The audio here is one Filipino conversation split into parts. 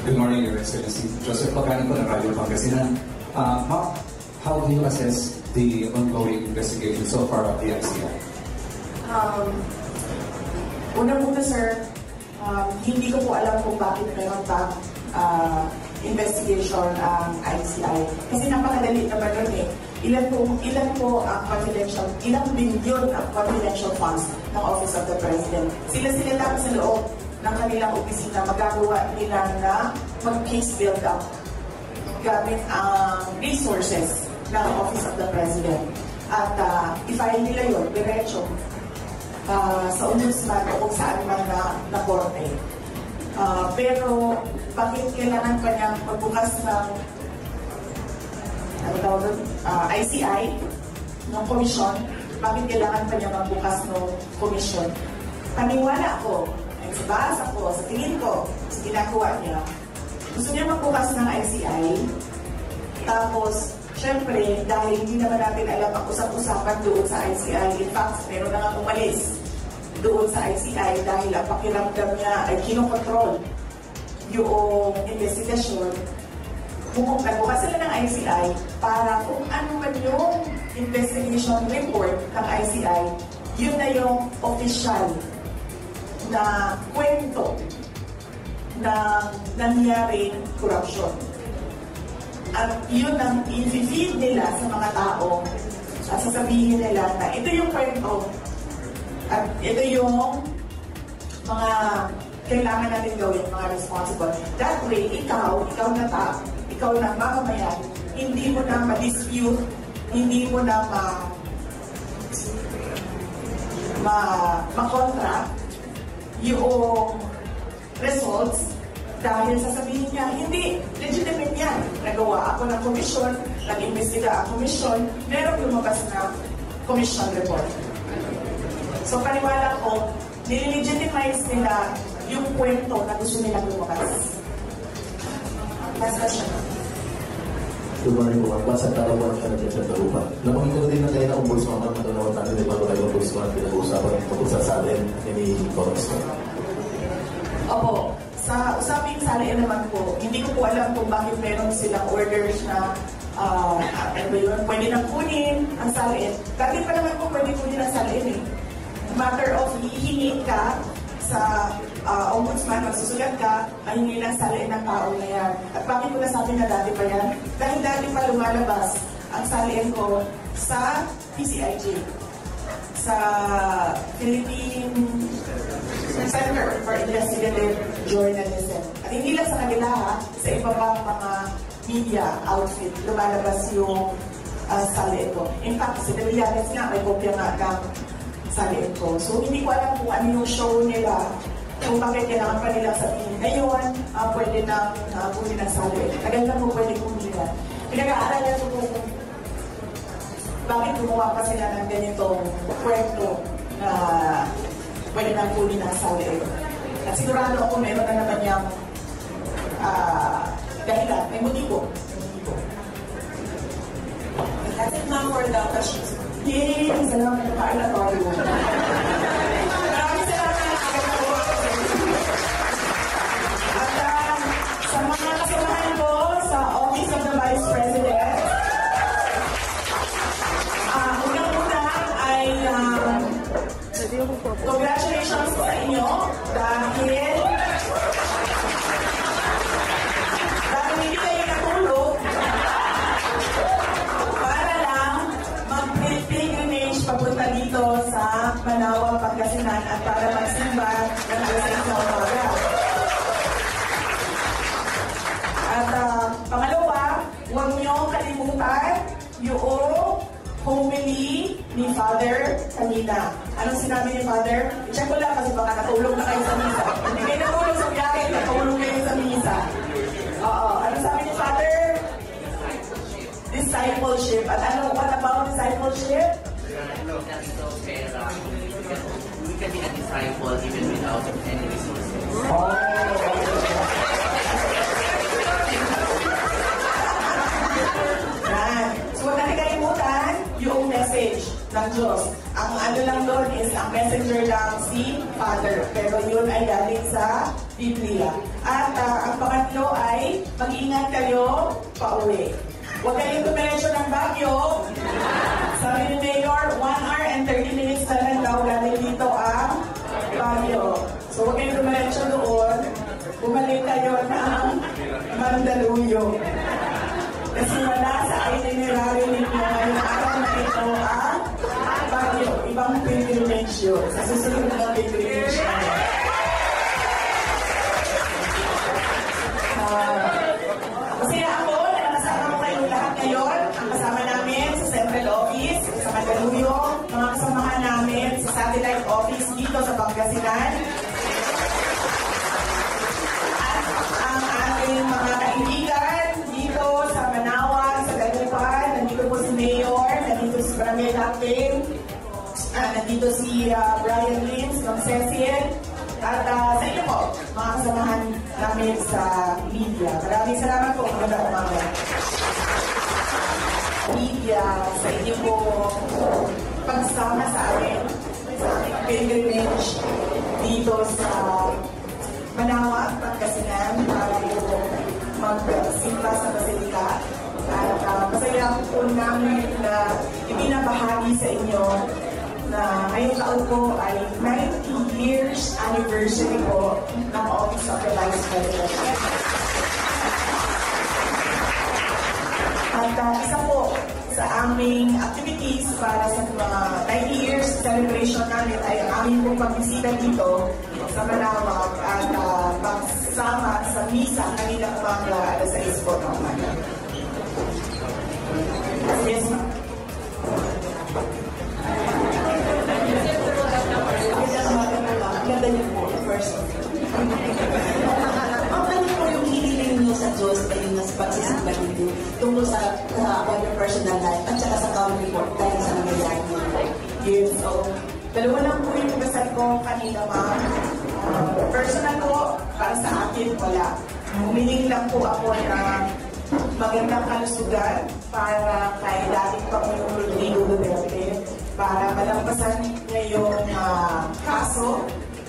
Good morning, Your Excellency. Joseph Pagani po ng Radyo Pangasinan. Ma'am, how do you assess the ongoing investigation so far of the ICI? Una-una, sir, hindi ko po alam kung bakit meron pa investigation ang ICI. Kasi napakadali naman yun eh. Ilan po ang confidential, ilang bilyon ang confidential funds ng Office of the President. Sila lang sa loob ng kanilang opisina, magagawa nila na mag-case build-up gamit ang resources ng Office of the President. At i-file nila yun, diretso, sa ombudsman o kung saan man na korte. Pero bakit kailangan pa niyang magbukas ng ICI, ng komisyon? Bakit kailangan pa niya magbukas ng komisyon? Paniwala ko, sa basa ko, sa tingin ko, sa ginagawa niya, gusto niya magbukas ng ICI, tapos, syempre, dahil hindi naman natin alam ang usap-usapan doon sa ICI, in fact, meron na nga umalis doon sa ICI dahil ang pakiramdam niya ay kinokontrol yung investigasyon. Nagbukas sila ng ICI para kung ano man yung investigation report ng ICI, yun na yung official na kwento ng nangyaring corruption. At yun ang i-feed nila sa mga tao at sasabihin nila na ito yung kwento at ito yung mga kailangan natin gawin, mga responsible. That way, ikaw na mamamayan, hindi mo na ma-dispute, hindi mo na ma-contra yung results dahil sasabihin niya, hindi, legitimate yan. Nagawa ako ng komisyon, nag-imbestiga ang komisyon, meron lumabas na commission report. So paniwala ko, nililegitimize nila yung kwento na gusto nilang lumabas. Last question. Good morning po, Basa Tarawan siya na dyan sa Tarupa. Nabanggit ko din na kayo na ombudsman, matanawan natin, di ba ko kayo ombudsman, pinag-uusapan tungkol sa salin ni Torres. Opo, sa usaping salin naman po, hindi ko po alam kung bakit meron silang orders na pwede nang kunin ang salin. Dati pa naman po pwede kunin ang salin eh. Matter of hihingi ka sa ombudsman, magsusulat ka, mahingi ng salin ng tao na yan. At bakit ko nasabi na dati pa yan? Dahil dati pa lumalabas ang salin ko sa PCIJ, sa Philippine Center for Investigative Journalism. At hindi lang sa kanila sa iba pang mga media outfit, lumalabas yung salin ko. In fact, si Delianes nga, may kopya nga ng salin ko. So, hindi ko alam kung ano yung show nila, kung bakit kailangan pa nilang sabihin. Ngayon, pwede na kunin ang salin. Tagal na po pwede kunin na. Pinag-aaralan ko kung bakit gumawa pa sila ng ganitong kwento na pwede na kunin ang salin. At sigurado ako meron na naman yung dahilan. May motibo. That's it now for the questions. Yay! Salamat na ka-alatoryo. Maraming salamat. At sa mga kasamahan ko sa Office of the Vice President, unang-una ay congratulations sa inyo dahil hindi kayo natulog para lang mag-pilgrimage papunta dito sa Manawag, Pangasinan at para magsimba ng alas 6 ng umaga. At pangalawa, huwag niyong kalimutan yung homily ni Father kanina. Anong sinabi ni Father? I-check ko lang kasi baka natulog na kayo sa misa. Hindi kayo natulog sa biyahe, natulog kayo sa misa. Oo. Anong sabi ni Father? Discipleship. At what about discipleship? We can be a disciple even without any resources. Oh. So, huwag natin kalimutan yung message ng Diyos. Ang ano lang doon is, ang messenger lang si Father. Pero yun ay galing sa Biblia. At ang pangatlo mag-iingat kayo pauwi. Huwag kayong dumiretso ng Baguio. Sabi ni Mayor, 1 hour and 30 minutes na lang daw galing dito ang Baguio. So huwag kayong dumiretso doon. Bumalik kayo ng Mandaluyong. Kasi wala sa itinerary ninyo ngayong araw na ito ang Baguio. Ibang pilgrimage yun. Sa susunod na pilgrimage namin. Masaya ako na nakasama ko kayong lahat ngayon. Ang kasama namin sa Central Office, sa Mandaluyong, mga kasamahan namin sa Satellite Office dito sa Pangasinan. At ang ating mga kaibigan dito sa Manaoag, sa Dagupan, nandito po si Mayor, nandito si Bramel Lapin, nandito si Brian Lins ng Cecil. At sa inyo po, mga kasamahan namin sa media. Maraming salamat po. Magandang umaga. Media, sa inyo po pagsama sa amin, sa aming pilgrimage dito sa Manaoag, Pangasinan, para po magsimba sa Basilika. At masaya po namin na ibinabahagi sa inyo na ngayong taon po ay 90 years anniversary po ng Office of the Vice President. At isa po sa aming activities para sa mga 90 years celebration namin ay ang aming pong pagbisita dito sa Manaoag at pagsama sa misa kanina umaga alas 6 po ng umaga. Yes, ma'am. Ganda niyo po, first. Ano po yung hiniling niyo sa Diyos kayo na pagsisimba niyo tungkol sa your personal life at saka sa country po dahil sa nangyayari niyo? Yes, so, dalawa lang po yung kasal ko kanina, ma'am. Personal ko, para sa akin, wala. Humiling lang po ako na magandang kalusugan para kay dating Pangulong Rodrigo Duterte para malampasan ngayong kaso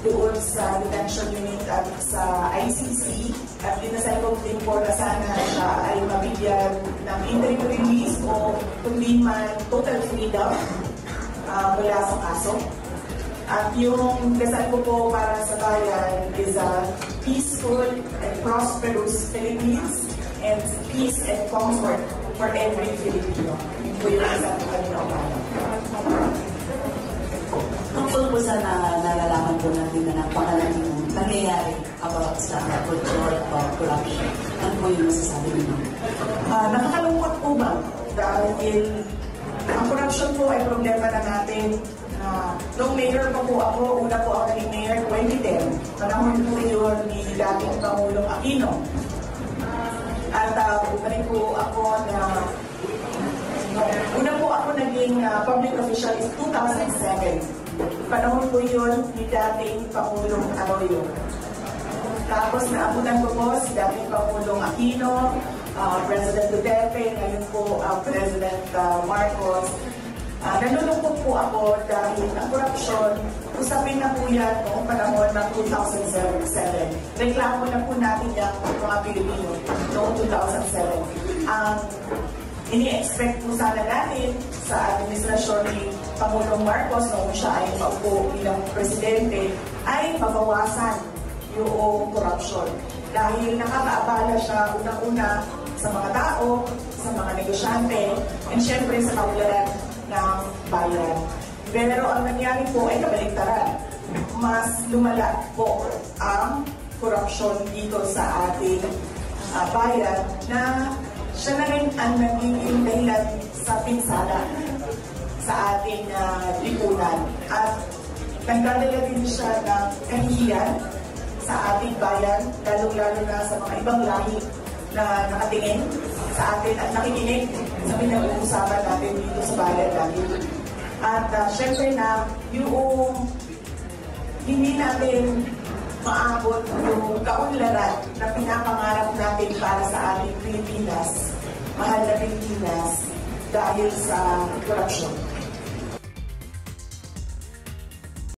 doon sa detention unit at sa ICC at dinasal ko din po na sana siya ay mabigyan ng interim release o kundi man total freedom mula sa kaso. At yung dasal ko po para sa bayan is a peaceful and prosperous Philippines and peace and comfort for every Filipino. Yun po yung dasal ko kanina umaga. Tungkol po sa nalalaman po natin na napakalaking nangyayari about sa culture about corruption. Ano po yung masasabi niyo? Nakakalungkot po ba? Dahil ang corruption po ay problema na natin. Nung mayor pa po ako, una po ako naging mayor 2010. Panahon po yun ni dating Pangulong Aquino. At rin po ako na una po ako naging public official is 2007. Panahon po yun ni dating Pangulong Arroyo. Tapos naabutan ko po si dating Pangulong Aquino, President Duterte, ngayon po President Marcos. Nalulungkot po ako dahil ang korupsyon, usapin na po yan noong panahon ng 2007. Reklamo na po natin yan mga Pilipino noong 2007. Ang ini-expect po sana natin sa administrasyon ni Pangulong Marcos noong siya ay paupo bilang presidente ay mabawasan yung korupsyon. Dahil nakakaabala siya unang-una sa mga tao, sa mga negosyante, and syempre sa kaularan ng bayan. Pero ang nangyari po ay kabaligtaran. Mas lumala po ang korupsyon dito sa ating bayan na siya na rin ang nagiging dahilan sa pinsala sa ating lipunan. At nagdadala din siya ng kahihiyan sa ating bayan, lalong-lalo na sa mga ibang lahi na nakatingin sa atin at nakikinig sa pinag-uusapan natin dito sa bayan natin. At syempre na yung hindi natin maabot yung kaunlaran na pinapangarap natin para sa ating Pilipinas, mahal na Pilipinas, dahil sa korupsyon.